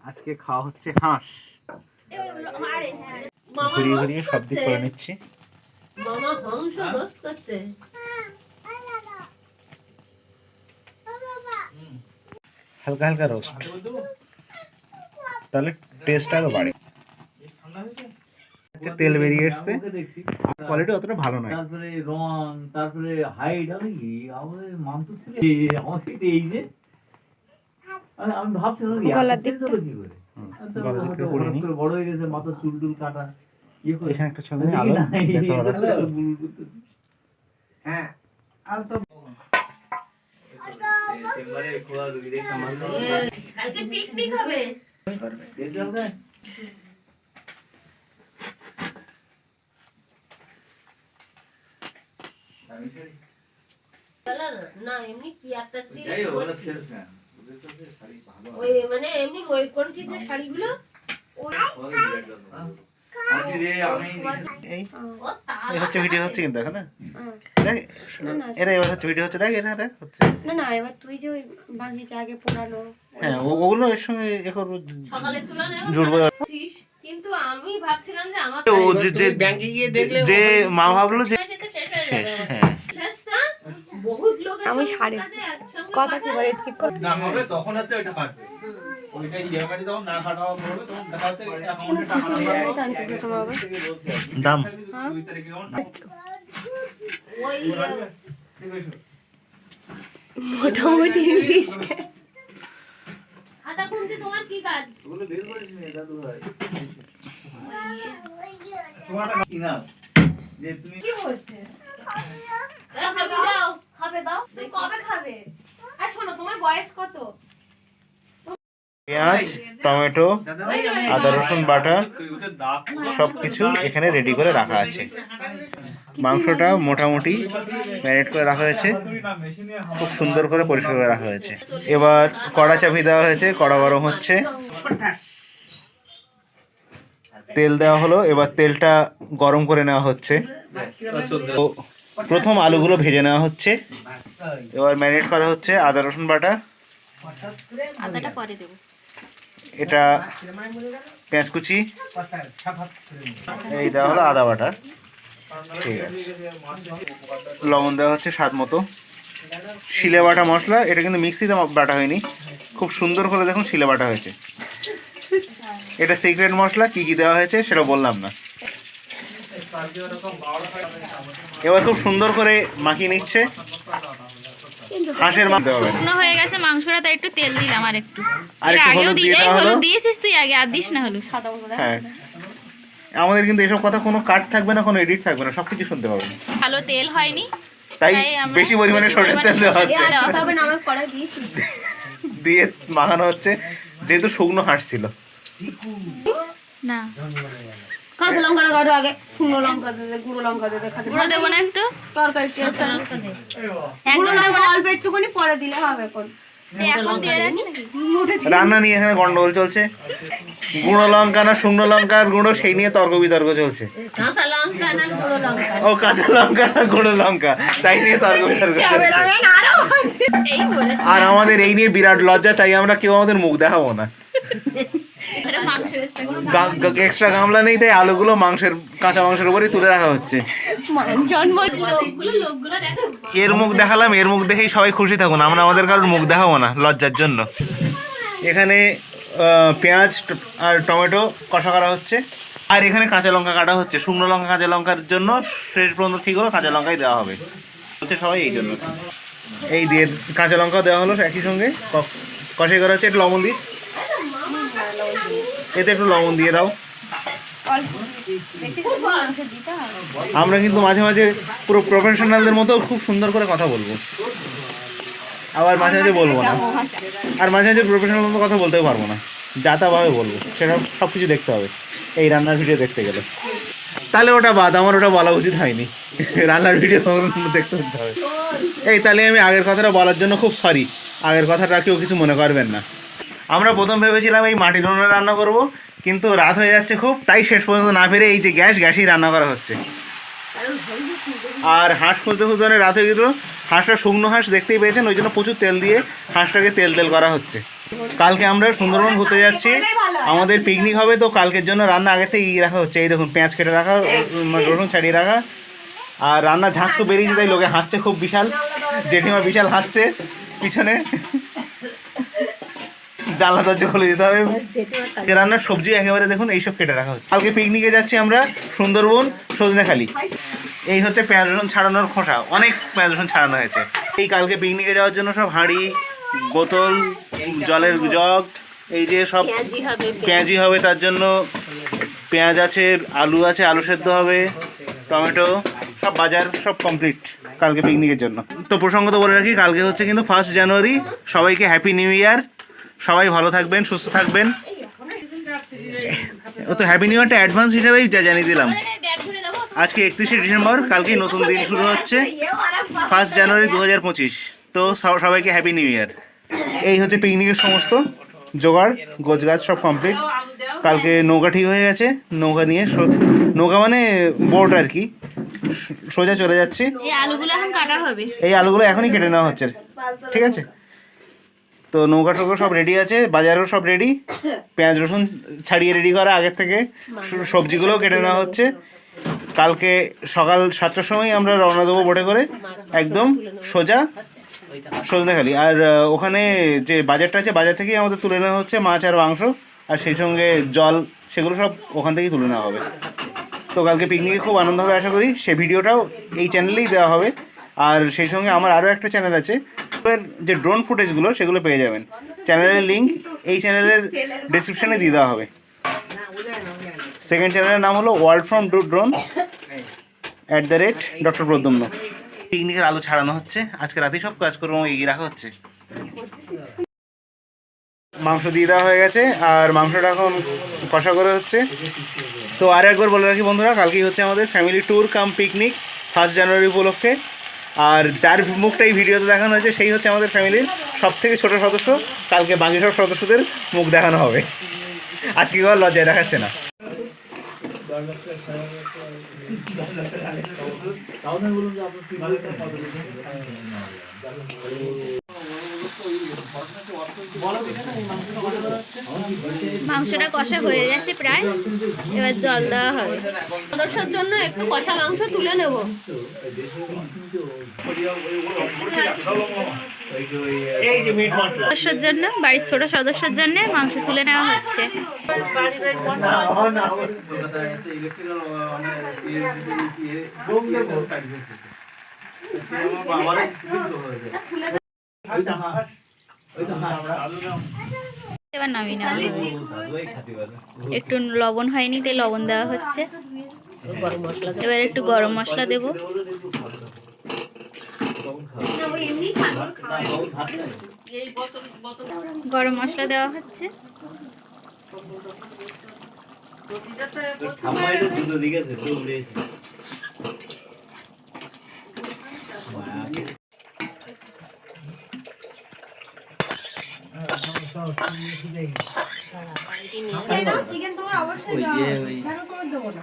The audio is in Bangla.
আজকে খাওয়া হচ্ছে হাঁস। ঘুরিয়ে ঘুরিয়ে সব দিক করে নিচ্ছি। হালকা হালকা রোস্ট, তাহলে টেস্ট আরো বাড়ে। তেল বেরিয়ে এসছে, কোয়ালিটি অতটা ভালো নয়। তারপরে রং, তারপরে হাইট, আমাদের মাংস ছিল আমার সেটা এই যে আমি ভাবছিলাম কি করে বড় হয়ে গেছে, মাথা চুল টুল কাটা। এখানে একটা ছবি আলো হ্যাঁ আর তো কালকে পিকনিক হবে। না এমনি কি একটা ছিল ওই মানে এমনি ওই কোন কি যে শাড়িগুলো ওই হচ্ছে ভিডিও হচ্ছে কিন্তু এখন দেখ এটা এবার হচ্ছে ভিডিও হচ্ছে, দেখ এটা দেখ হচ্ছে না এবার তুই যে ওই বাগিচা আগে পোড়ানো, হ্যাঁ ওগুলো এর সঙ্গে এ করবো, সকালে তুলনা জুড়বো। কিন্তু আমি ভাবছিলাম যে আমার যে ব্যাংকে গিয়ে দেখলে যে মা ভাবলো যে শেষ। হ্যাঁ শেষ না বহুত লোক আমি সাড়ে কথা কি বলে স্কিপ কর না হবে তখন হচ্ছে ওইটা কাটবে, ওইটা ইএমআই যখন না কাটাও করবে তখন দেখা যাচ্ছে অ্যাকাউন্টে টাকা জানতে চাই তোমার বাবা দাম 2 তারিখে যখন ওই মোটামুটি ইংলিশ খাতা খুলতে তোমার কি কাজ? ওগুলো বের করিস নি দাদু ভাই, তোমারটা কি না যে তুমি কি হচ্ছে? খাবে দাও, খাবে দাও। তুমি কবে খাবে? আর শোনো তোমার বয়স কত? পেঁয়াজ, টমেটো, আদা রসুন বাটা সবকিছু এখানে রেডি করে রাখা আছে। মাংসটা মোটামুটি ম্যারিনেট করে রাখা হয়েছে, খুব সুন্দর করে পরিষ্কার করে রাখা হয়েছে। এবার কড়া চাপিয়ে দেওয়া হয়েছে, কড়া গরম হচ্ছে, তেল দেওয়া হলো। এবার তেলটা গরম করে নেওয়া হচ্ছে, তো প্রথম আলুগুলো ভেজে নেওয়া হচ্ছে। এবার ম্যারিনেট করা হচ্ছে আদা রসুন বাটা, আদাটা পরে দেব। এটা পেঁয়াজ কুচি, এই দেওয়া হলো আদা বাটা, ঠিক আছে। লবণ দেওয়া হচ্ছে স্বাদ মতো। শিলে বাটা মশলা, এটা কিন্তু মিক্সিতে বাটা হয়নি, খুব সুন্দর করে দেখুন শিলে বাটা হয়েছে। এটা সিক্রেট মশলা, কি কি দেওয়া হয়েছে সেটা বললাম না। এবার খুব সুন্দর করে মাখিয়ে নিচ্ছে। হাঁসের মাংস শুকনো হয়ে গেছে মাংসটা, তাই একটু তেল দিলাম আর একটু। আর একটু হলুদ দিয়ে দেওয়া হলো। দিয়েছিস তুই আগে, আর দিস না হলুদ। হ্যাঁ, আমাদের কিন্তু এসব কথা কোনো কাট থাকবে না, কোনো এডিট থাকবে না, সবকিছু শুনতে পাবেন। ভালো তেল হয়নি, তাই বেশি পরিমাণে সরষের তেল দেওয়া হচ্ছে, তবে না আমার কড়াই দিয়েছি দিয়ে মাখানো হচ্ছে, যেহেতু শুকনো হাঁস ছিল। না কাঁচা লঙ্কাটা কাটো আগে, শুকনো লঙ্কা দে, গুঁড়ো লঙ্কা দে, খাতে গুঁড়ো দেবো না একটু, তরকারি টেস্ট একদম দেবো না, অল্প একটুখানি পরে দিলে হবে। কোন এখন দিয়ে রাখি নাকি? রান্না নিয়ে এখানে গন্ডগোল চলছে, গুঁড়ো লঙ্কা না শুকনো লঙ্কার গুঁড়ো সেই নিয়ে তর্ক বিতর্ক চলছে। কাঁচা লঙ্কা না গুঁড়ো লঙ্কা? ও কাঁচা লঙ্কা না গুঁড়ো লঙ্কা, তাই নিয়ে তর্ক বিতর্ক চলছে। এই বলে আর আমাদের এই নিয়ে বিরাট লজ্জা, তাই আমরা কেউ আমাদের মুখ দেখাবো না। এটা মাংসের এক্সট্রা কোনো এক্সট্রা গামলা নেই, তাই আলুগুলো মাংসের কাঁচা মাংসের উপরেই তুলে রাখা হচ্ছে। লোকগুলো দেখো এর মুখ দেখালাম, এর মুখ দেখেই সবাই খুশি থাকুন, আমরা আমাদের কারোর মুখ দেখাবো না লজ্জার জন্য। এখানে পেঁয়াজ আর টমেটো কষা করা হচ্ছে, আর এখানে কাঁচা লঙ্কা কাটা হচ্ছে। শুকনো লঙ্কা কাঁচা লঙ্কার জন্য শেষ পর্যন্ত ঠিক হলো, কাঁচা লঙ্কাই দেওয়া হবে বলছে সবাই, এই জন্য এই দিয়ে কাঁচা লঙ্কাও দেওয়া হলো একই সঙ্গে কষাই করা হচ্ছে। একটু লবণ দিই, এতে একটু লবণ দিয়ে দাও। আমরা কিন্তু মাঝে মাঝে পুরো প্রফেশনালদের মতো খুব সুন্দর করে কথা বলবো, আবার মাঝে মাঝে বলবো না, আর মাঝে মাঝে প্রফেশনাল মতো কথা বলতেও পারবো না, যা তাভাবে বলবো। সেটা সব কিছু দেখতে হবে এই রান্নার ভিডিও দেখতে গেলে। তাহলে ওটা বাদ, আমার ওটা বলা উচিত হয়নি, রান্নার ভিডিও দেখতে হতে হবে। এই তাহলে আমি আগের কথাটা বলার জন্য খুব সরি, আগের কথাটা কেউ কিছু মনে করবেন না। আমরা প্রথম ভেবেছিলাম এই মাটির উনুনে রান্না করব, কিন্তু রাত হয়ে যাচ্ছে খুব, তাই শেষ পর্যন্ত না ফিরে এই যে গ্যাসেই রান্না করা হচ্ছে। আর হাঁস খুঁজতে খুঁজতে অনেক রাত হয়ে গেল। হাঁসটা শুকনো হাঁস দেখতেই পেয়েছেন, ওই জন্য প্রচুর তেল দিয়ে হাঁসটাকে তেল করা হচ্ছে। কালকে আমরা সুন্দরবন ঘুরতে যাচ্ছি, আমাদের পিকনিক হবে, তো কালকের জন্য রান্না আগে থেকে রাখা হচ্ছে। এই দেখুন পেঁয়াজ কেটে রাখা, রসুন ছাড়িয়ে রাখা, আর রান্না ঝাঁজ তো বেরিয়েছে, তাই লোকে হাঁটছে খুব বিশাল, জেঠিমা বিশাল হাঁটছে পিছনে, জানলা দরজা খুলে দিতে হবে। রান্নার সবজি একেবারে দেখুন এইসব কেটে রাখা হচ্ছে। কালকে পিকনিকে যাচ্ছি আমরা সুন্দরবন সজনেখালি। এই হচ্ছে পেঁয়াজ রসুন ছাড়ানোর খোসা, অনেক পেঁয়াজ রসুন ছাড়ানো হয়েছে। এই কালকে পিকনিকে যাওয়ার জন্য সব হাঁড়ি, বোতল, জলের জগ, এই যে সব পেঁয়াজি হবে, তার জন্য পেঁয়াজ আছে, আলু আছে, আলু সেদ্ধ হবে, টমেটো, সব বাজার সব কমপ্লিট কালকে পিকনিকের জন্য। তো প্রসঙ্গত বলে রাখি, কালকে হচ্ছে কিন্তু 1 জানুয়ারি। সবাইকে হ্যাপি নিউ ইয়ার, সবাই ভালো থাকবেন, সুস্থ থাকবেন। ও তো হ্যাপি নিউ ইয়ারটা অ্যাডভান্স হিসেবেই জানিয়ে দিলাম। আজকে 31শে ডিসেম্বর, কালকেই নতুন দিন শুরু হচ্ছে, 1 জানুয়ারি 2025। তো সবাইকে হ্যাপি নিউ ইয়ার। এই হচ্ছে পিকনিকের সমস্ত জোগাড়, গোছগাছ সব কমপ্লিট। কালকে নৌকা ঠিক হয়ে গেছে, নৌকা নিয়ে, নৌকা মানে বোট আর কি, সোজা চলে যাচ্ছি। এই আলুগুলো এখন কাটা হবে। এই আলুগুলো এখনই কেটে নেওয়া হচ্ছে, ঠিক আছে? তো নৌকা টোকা সব রেডি আছে, বাজারও সব রেডি, পেঁয়াজ রসুন ছাড়িয়ে রেডি করা আগের থেকে, সবজিগুলোও কেটে নেওয়া হচ্ছে। কালকে সকাল 7টার সময় আমরা রওনা দেবো বোটে করে, একদম সোজা সজনেখালি। আর ওখানে যে বাজারটা আছে, বাজার থেকেই আমাদের তুলে নেওয়া হচ্ছে মাছ আর মাংস, আর সেই সঙ্গে জল, সেগুলো সব ওখান থেকেই তুলে নেওয়া হবে। তো কালকে পিকনিকে খুব আনন্দ হবে আশা করি। সে ভিডিওটাও এই চ্যানেলেই দেওয়া হবে। আর সেই সঙ্গে আমার আরও একটা চ্যানেল আছে, যে ড্রোন ফুটেজগুলো সেগুলো পেয়ে যাবেন। চ্যানেলের লিঙ্ক এই চ্যানেলের ডিসক্রিপশানে দিয়ে দেওয়া হবে। সেকেন্ড চ্যানেলের নাম হলো world from drone @doctor Pradyumna. পিকনিকের আলু ছাড়ানো হচ্ছে, আজকে রাতেই সব কাজকর্ম এগিয়ে রাখা হচ্ছে। মাংস দিয়ে দেওয়া হয়ে গেছে, আর মাংসটা এখন কষা করে হচ্ছে। তো আর একবার বলে রাখি বন্ধুরা, কালকেই হচ্ছে আমাদের ফ্যামিলি ট্যুর কাম পিকনিক 1 জানুয়ারি উপলক্ষে। আর যার মুখটা এই ভিডিওতে দেখানো হয়েছে সেই হচ্ছে আমাদের ফ্যামিলির সবথেকে ছোট সদস্য। কালকে বাকি সব সদস্যদের মুখ দেখানো হবে, আজকে কেউ আর লজ্জায় দেখাচ্ছে না। মাংসটা কষা হয়ে গেছে প্রায়, এবার জল দেওয়া হবে। সদস্যর জন্য একটু কষা মাংস তুলে নেব। সদস্যর জন্য, বাড়ির ছোট সদস্যের জন্য মাংস তুলে নেওয়া হচ্ছে। এবার নামিয়ে নেওয়া হবে। একটু লবণ হয়নি, তাই লবণ দেওয়া হচ্ছে। এবার একটু গরম মশলা দেব। গরম মশলা দেওয়া হচ্ছে। চিকেন তোমার অবশ্যই দেওয়া হবে, কেন তোমার দেবো না?